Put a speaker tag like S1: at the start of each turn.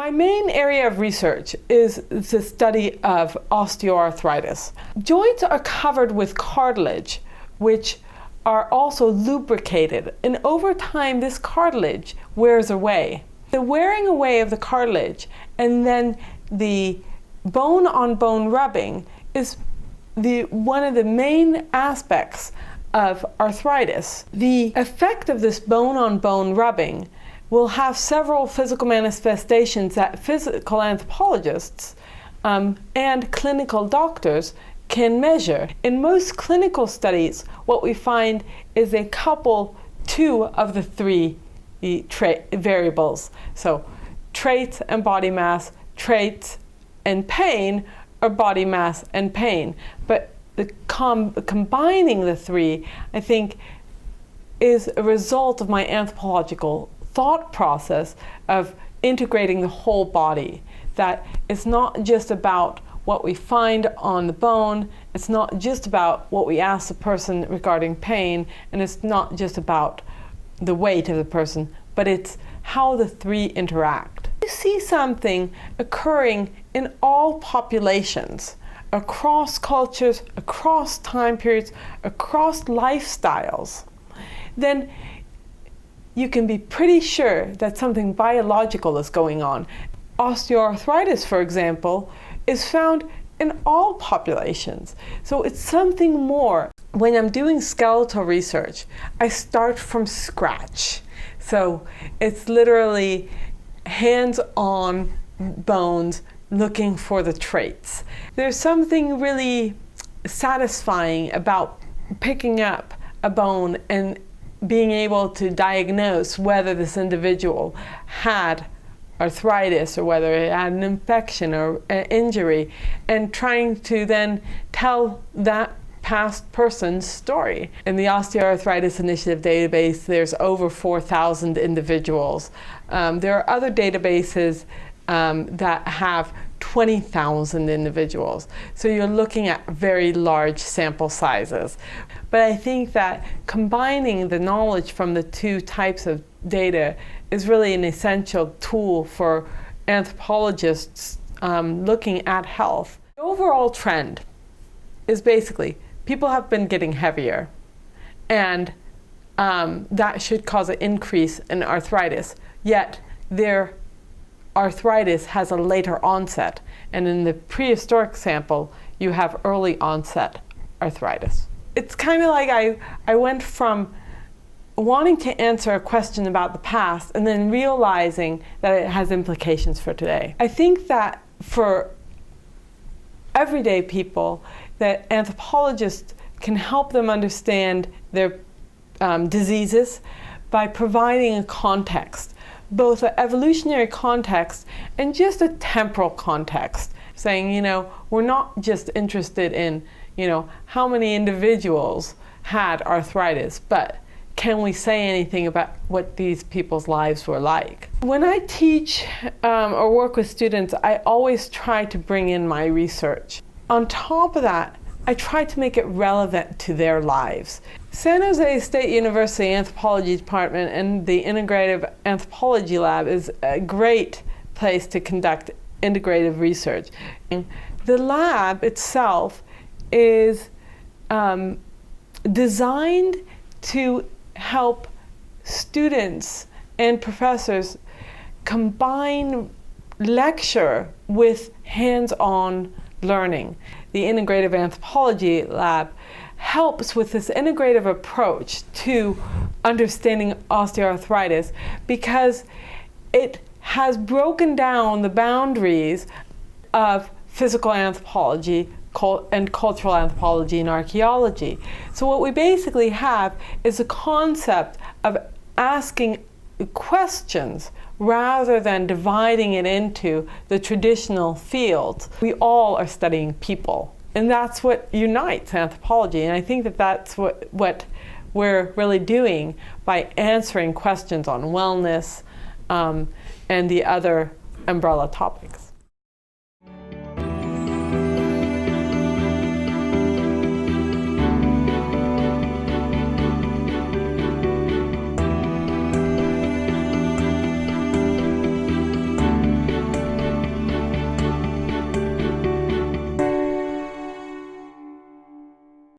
S1: My main area of research is the study of osteoarthritis. Joints are covered with cartilage, which are also lubricated, and over time this cartilage wears away. The wearing away of the cartilage and then the bone-on-bone rubbing is one of the main aspects of arthritis. The effect of this bone-on-bone rubbing will have several physical manifestations that physical anthropologists and clinical doctors can measure. In most clinical studies, what we find is they couple two of the three variables. So traits and body mass, traits and pain, or body mass and pain. But combining the three, I think, is a result of my anthropological thought process of integrating the whole body. That it's not just about what we find on the bone, it's not just about what we ask the person regarding pain, and it's not just about the weight of the person, but it's how the three interact. You see something occurring in all populations, across cultures, across time periods, across lifestyles, then you can be pretty sure that something biological is going on. Osteoarthritis, for example, is found in all populations. So it's something more. When I'm doing skeletal research, I start from scratch. So it's literally hands-on bones looking for the traits. There's something really satisfying about picking up a bone and being able to diagnose whether this individual had arthritis or whether it had an infection or an injury, and trying to then tell that past person's story. In the Osteoarthritis Initiative database, there's over 4,000 individuals. There are other databases that have 20,000 individuals. So you're looking at very large sample sizes. But I think that combining the knowledge from the two types of data is really an essential tool for anthropologists looking at health. The overall trend is basically people have been getting heavier, and that should cause an increase in arthritis, yet their arthritis has a later onset, and in the prehistoric sample you have early onset arthritis. It's kind of like I went from wanting to answer a question about the past and then realizing that it has implications for today. I think that for everyday people, that anthropologists can help them understand their diseases by providing a context, both an evolutionary context and just a temporal context, saying, you know, we're not just interested in, you know, how many individuals had arthritis, but can we say anything about what these people's lives were like? When I teach or work with students, I always try to bring in my research. On top of that, I try to make it relevant to their lives. San Jose State University Anthropology Department and the Integrative Anthropology Lab is a great place to conduct integrative research. The lab itself is designed to help students and professors combine lecture with hands-on learning. The Integrative Anthropology Lab helps with this integrative approach to understanding osteoarthritis because it has broken down the boundaries of physical anthropology and cultural anthropology and archaeology. So what we basically have is a concept of asking questions rather than dividing it into the traditional fields. We all are studying people, and that's what unites anthropology, and I think that that's what we're really doing by answering questions on wellness and the other umbrella topics.